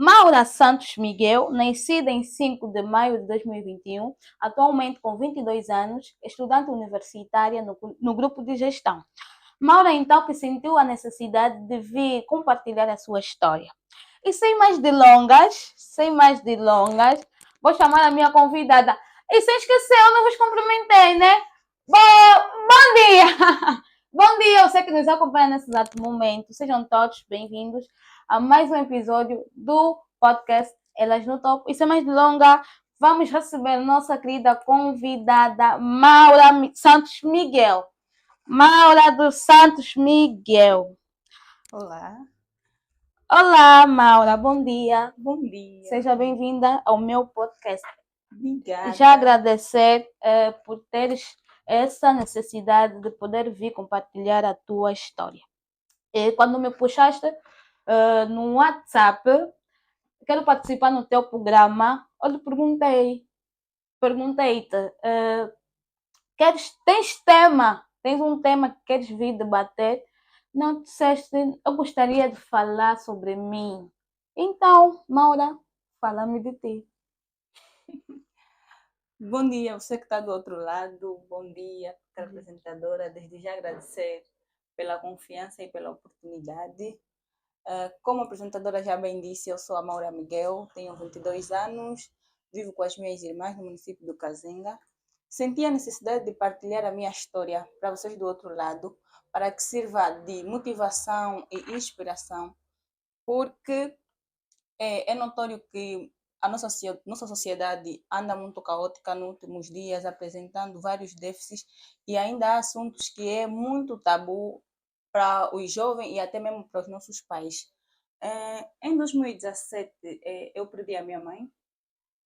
Maura Santos Miguel, nascida em 5 de maio de 2021, atualmente com 22 anos, estudante universitária no grupo de gestão. Maura, então, que sentiu a necessidade de vir compartilhar a sua história. E sem mais delongas, vou chamar a minha convidada. E sem esquecer, eu não vos cumprimentei, né? Bom dia! Bom dia, você que nos acompanha nesse exato momento. Sejam todos bem-vindos a mais um episódio do podcast Elas no Topo. E sem mais delongas, vamos receber nossa querida convidada Maura Santos Miguel. Maura dos Santos Miguel. Olá. Olá, Maura, bom dia. Bom dia. Seja bem-vinda ao meu podcast. Obrigada. Já agradecer por teres essa necessidade de poder vir compartilhar a tua história. E quando me puxaste no WhatsApp, quero participar no teu programa, eu lhe perguntei-te, tens um tema que queres vir debater? Não disseste, eu gostaria de falar sobre mim. Então, Maura, fala-me de ti. Bom dia, você que está do outro lado. Bom dia, apresentadora. Desde já agradecer pela confiança e pela oportunidade. Como a apresentadora já bem disse, eu sou a Maura Miguel, tenho 22 anos, vivo com as minhas irmãs no município do Cazenga. Senti a necessidade de partilhar a minha história para vocês do outro lado, para que sirva de motivação e inspiração, porque é notório que a nossa sociedade anda muito caótica nos últimos dias, apresentando vários déficits e ainda há assuntos que é muito tabu para os jovens e até mesmo para os nossos pais. Em 2017, eu perdi a minha mãe.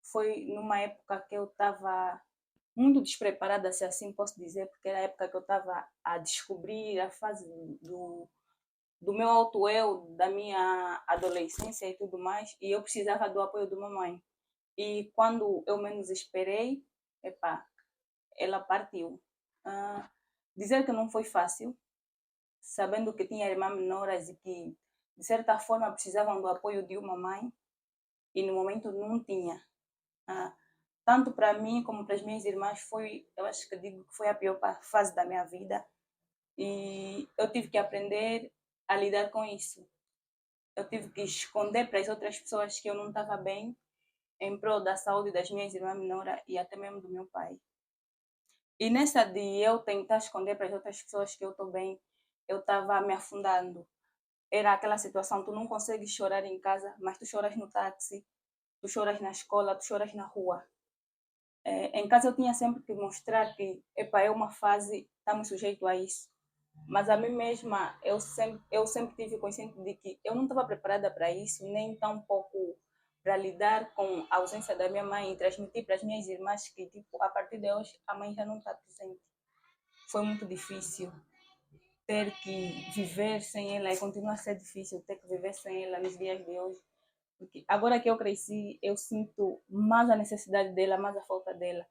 Foi numa época que eu estava muito despreparada, se assim posso dizer, porque era a época que eu estava a descobrir a fase do meu auto-eu, da minha adolescência e tudo mais, e eu precisava do apoio de uma mãe. E quando eu menos esperei, ela partiu. Dizer que não foi fácil, sabendo que tinha irmãs menores e que, de certa forma, precisavam do apoio de uma mãe, e no momento não tinha. Tanto para mim como para as minhas irmãs, eu acho que digo que foi a pior fase da minha vida. E eu tive que aprender a lidar com isso. Eu tive que esconder para as outras pessoas que eu não estava bem, em prol da saúde das minhas irmãs menores e até mesmo do meu pai. E nessa de eu tentar esconder para as outras pessoas que eu estou bem, eu estava me afundando. Era aquela situação, tu não consegues chorar em casa, mas tu choras no táxi, tu choras na escola, tu choras na rua. Em casa eu tinha sempre que mostrar que é uma fase, estamos sujeitos a isso. Mas a mim mesma, eu sempre tive consciente de que eu não estava preparada para isso, nem tão pouco para lidar com a ausência da minha mãe e transmitir para as minhas irmãs que, tipo, a partir de hoje, a mãe já não está presente. Foi muito difícil ter que viver sem ela e continua a ser difícil ter que viver sem ela nos dias de hoje. Porque agora que eu cresci, eu sinto mais a necessidade dela, mais a falta dela.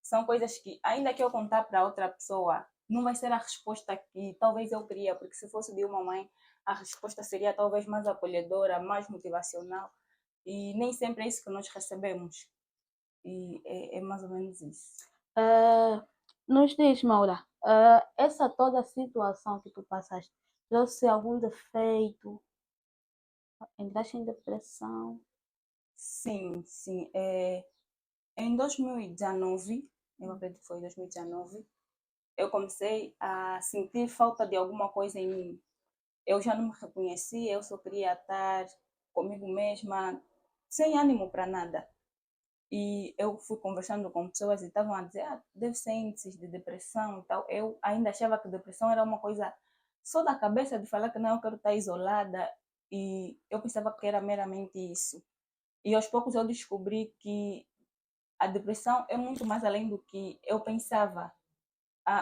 São coisas que, ainda que eu contar para outra pessoa, não vai ser a resposta que talvez eu queria, porque se fosse de uma mãe, a resposta seria talvez mais acolhedora, mais motivacional, e nem sempre é isso que nós recebemos. E é mais ou menos isso. Nos diz, Maura, essa toda situação que tu passaste trouxe algum defeito? Entraste em depressão? Sim, sim. Em 2019, eu acredito que foi 2019, eu comecei a sentir falta de alguma coisa em mim. Eu já não me reconhecia, eu só queria estar comigo mesma, sem ânimo para nada. E eu fui conversando com pessoas e estavam a dizer, deve ser índices de depressão e tal. Eu ainda achava que depressão era uma coisa só da cabeça, de falar que não, eu quero estar isolada. E eu pensava que era meramente isso. E aos poucos eu descobri que a depressão é muito mais além do que eu pensava.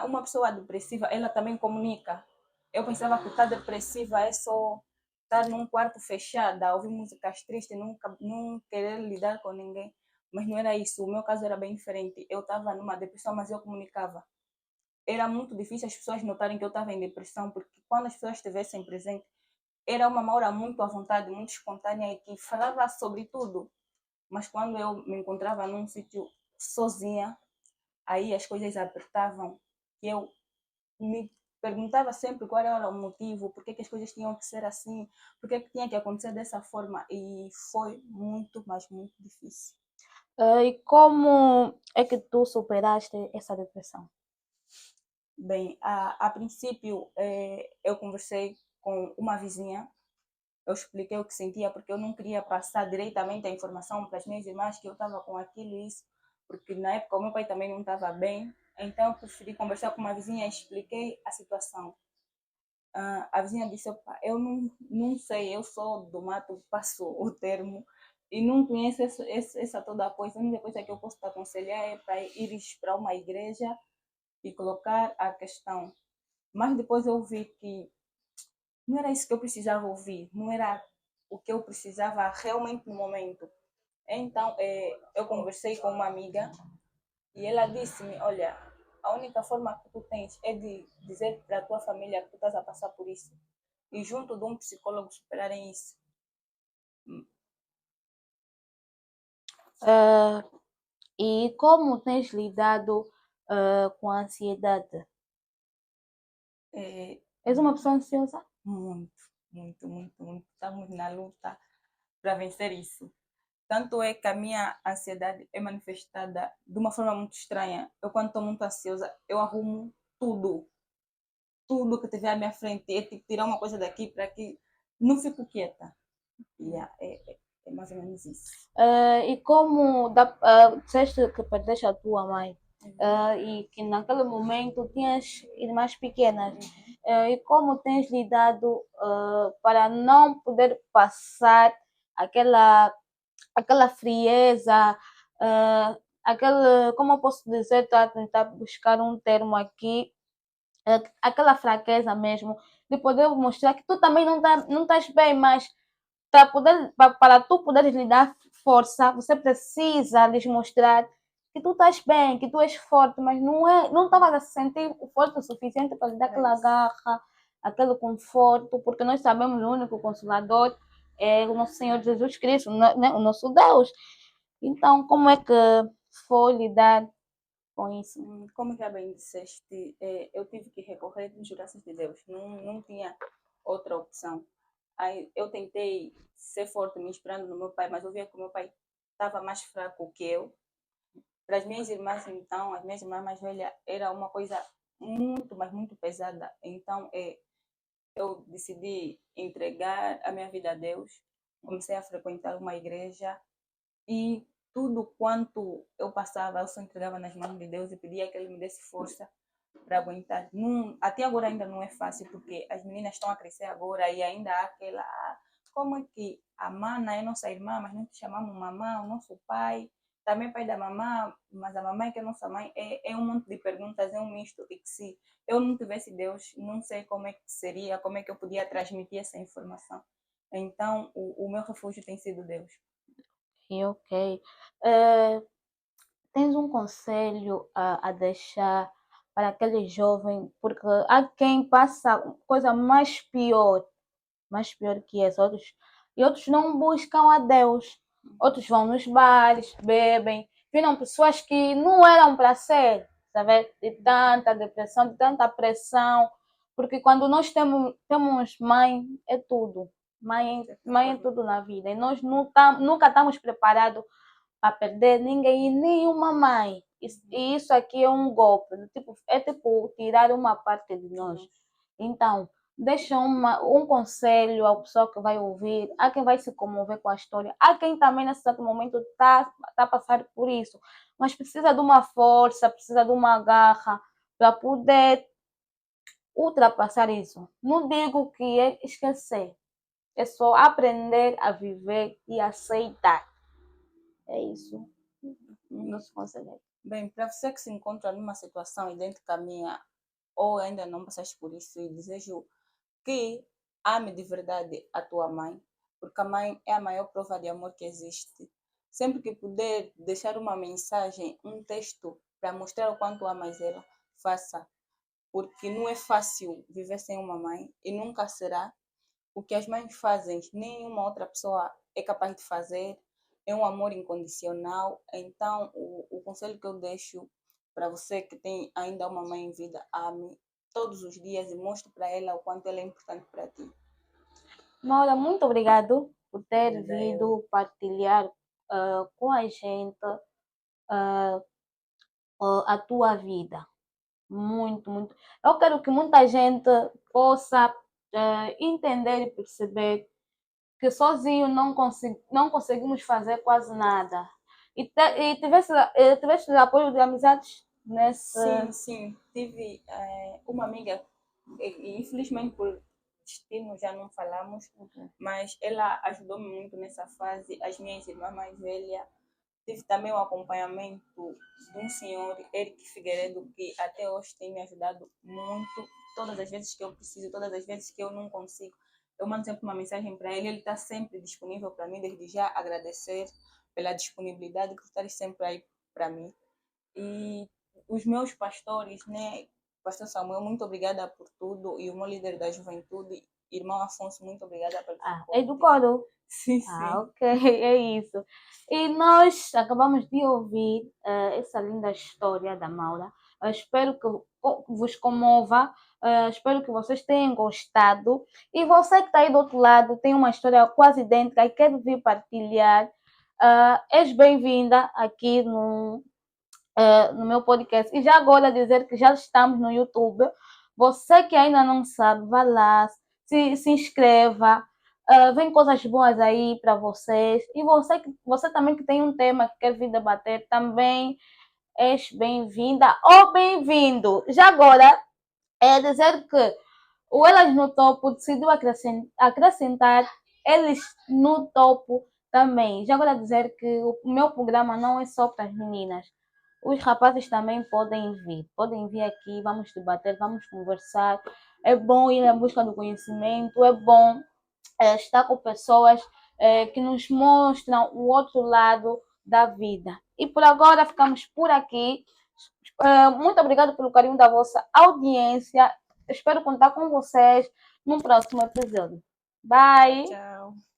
Uma pessoa depressiva, ela também comunica. Eu pensava que estar depressiva é só estar num quarto fechado, ouvir músicas tristes, não querer lidar com ninguém. Mas não era isso. O meu caso era bem diferente. Eu estava numa depressão, mas eu comunicava. Era muito difícil as pessoas notarem que eu estava em depressão, porque quando as pessoas estivessem presentes, era uma Maura muito à vontade, muito espontânea e que falava sobre tudo. Mas quando eu me encontrava num sítio sozinha, aí as coisas apertavam, que eu me perguntava sempre qual era o motivo, por que as coisas tinham que ser assim, por que tinha que acontecer dessa forma, e foi muito, mas muito difícil. E como é que tu superaste essa depressão? Bem, a princípio, eu conversei com uma vizinha, eu expliquei o que sentia, porque eu não queria passar diretamente a informação para as minhas irmãs que eu estava com aquilo e isso, porque na época o meu pai também não estava bem, então eu preferi conversar com uma vizinha e expliquei a situação. A vizinha disse: "Opa, eu não sei, eu sou do mato, passo o termo, e não conheço essa toda a coisa. A única coisa que eu posso te aconselhar é para ires para uma igreja e colocar a questão." Mas depois eu vi que não era isso que eu precisava ouvir, não era o que eu precisava realmente no momento. Então, eu conversei com uma amiga e ela disse-me: "Olha, a única forma que tu tens é de dizer para a tua família que tu estás a passar por isso e junto de um psicólogo superarem isso." Ah, e como tens lidado, com a ansiedade? É, És uma pessoa ansiosa? muito, muito, muito, muito. Estamos na luta para vencer isso. Tanto é que a minha ansiedade é manifestada de uma forma muito estranha. Eu, quando estou muito ansiosa, eu arrumo tudo. Tudo que tiver à minha frente. É tipo tirar uma coisa daqui para aqui. Não fico quieta. Yeah, é mais ou menos isso. E como disseste que perdeste a tua mãe, e que naquele momento tinhas irmãs pequenas, e como tens lidado, para não poder passar aquela, aquela frieza, como eu posso dizer, estou a tentar buscar um termo aqui, aquela fraqueza mesmo, de poder mostrar que tu também não estás bem, mas para tu poderes lhe dar força, você precisa lhes mostrar que tu estás bem, que tu és forte, mas não estavas a se sentir forte o suficiente para lhe dar aquela garra, aquele conforto, porque nós sabemos o único consolador é o nosso Senhor Jesus Cristo, né? O nosso Deus. Então, como é que foi lidar com isso? Como já bem disseste, eu tive que recorrer nos braços de Deus. Não tinha outra opção. Aí eu tentei ser forte me inspirando no meu pai, mas eu via que o meu pai estava mais fraco que eu. Para as minhas irmãs, então, as minhas irmãs mais velhas, era uma coisa muito, mas muito pesada. Então, eu decidi entregar a minha vida a Deus. Comecei a frequentar uma igreja e tudo quanto eu passava, eu só entregava nas mãos de Deus e pedia que Ele me desse força para aguentar. Não, até agora ainda não é fácil, porque as meninas estão a crescer agora e ainda há aquela. Como é que a mana é nossa irmã, mas não te chamamos mamã, o nosso pai, também pai da mamã, mas a mamãe que é nossa mãe, é um monte de perguntas, é um misto. E que se eu não tivesse Deus, não sei como é que seria, como é que eu podia transmitir essa informação. Então, o meu refúgio tem sido Deus. E ok. Eh, Tens um conselho a deixar para aquele jovem? Porque há quem passa coisa mais pior que essa, e outros não buscam a Deus. Outros vão nos bares, bebem, viram pessoas que não eram para ser, sabe? De tanta depressão, de tanta pressão, porque quando nós temos mãe, é tudo. Mãe é tudo na vida. E nós nunca estamos preparados a perder ninguém e nenhuma mãe. E isso aqui é um golpe, tipo, é tipo tirar uma parte de nós. Então, deixa um conselho à pessoa que vai ouvir, há quem vai se comover com a história, há quem também nesse exato momento tá a passar por isso, mas precisa de uma força, precisa de uma garra para poder ultrapassar isso. Não digo que é esquecer, é só aprender a viver e aceitar. É isso. Nosso conselho. Bem, para você que se encontra numa situação idêntica à minha, ou ainda não passaste por isso, e desejo que ame de verdade a tua mãe, porque a mãe é a maior prova de amor que existe. Sempre que puder deixar uma mensagem, um texto, para mostrar o quanto amas ela, faça, porque não é fácil viver sem uma mãe e nunca será. o que as mães fazem, nenhuma outra pessoa é capaz de fazer. É um amor incondicional. Então, o conselho que eu deixo para você que tem ainda uma mãe em vida, ame todos os dias e mostre para ela o quanto ela é importante para ti. Maura, muito obrigado por ter Obrigada eu. vindo partilhar com a gente a tua vida. Muito, muito. Eu quero que muita gente possa entender e perceber que sozinho não conseguimos fazer quase nada. E tivesse o apoio de amizades nesse. Sim, sim. Tive uma amiga, e infelizmente por destino já não falamos, mas ela ajudou-me muito nessa fase. As minhas irmãs mais velhas. Tive também o acompanhamento de um senhor, Eric Figueiredo, que até hoje tem me ajudado muito. Todas as vezes que eu preciso, todas as vezes que eu não consigo, eu mando sempre uma mensagem para ele. Ele está sempre disponível para mim, desde já agradecer pela disponibilidade, por estar sempre aí para mim. E os meus pastores, né? Pastor Samuel, muito obrigada por tudo. E o meu líder da juventude, irmão Afonso, muito obrigada pelo É suporte. do coro. Sim, sim. Ok, é isso. E nós acabamos de ouvir essa linda história da Maura. Eu espero que vos comova. Espero que vocês tenham gostado. E você que está aí do outro lado tem uma história quase idêntica e quer vir partilhar, és bem-vinda aqui no meu podcast. E já agora dizer que já estamos no YouTube. Você que ainda não sabe, vá lá, se inscreva. Vem coisas boas aí para vocês. E você também que tem um tema que quer vir debater, também és bem-vinda ou bem-vindo. Já agora é dizer que o Elas no Topo decidiu acrescentar eles no topo também. Já agora dizer que o meu programa não é só para as meninas. Os rapazes também podem vir aqui, vamos debater, vamos conversar. É bom ir em busca do conhecimento, é bom estar com pessoas que nos mostram o outro lado da vida. E por agora ficamos por aqui. Muito obrigada pelo carinho da vossa audiência. Espero contar com vocês no próximo episódio. Bye! Tchau.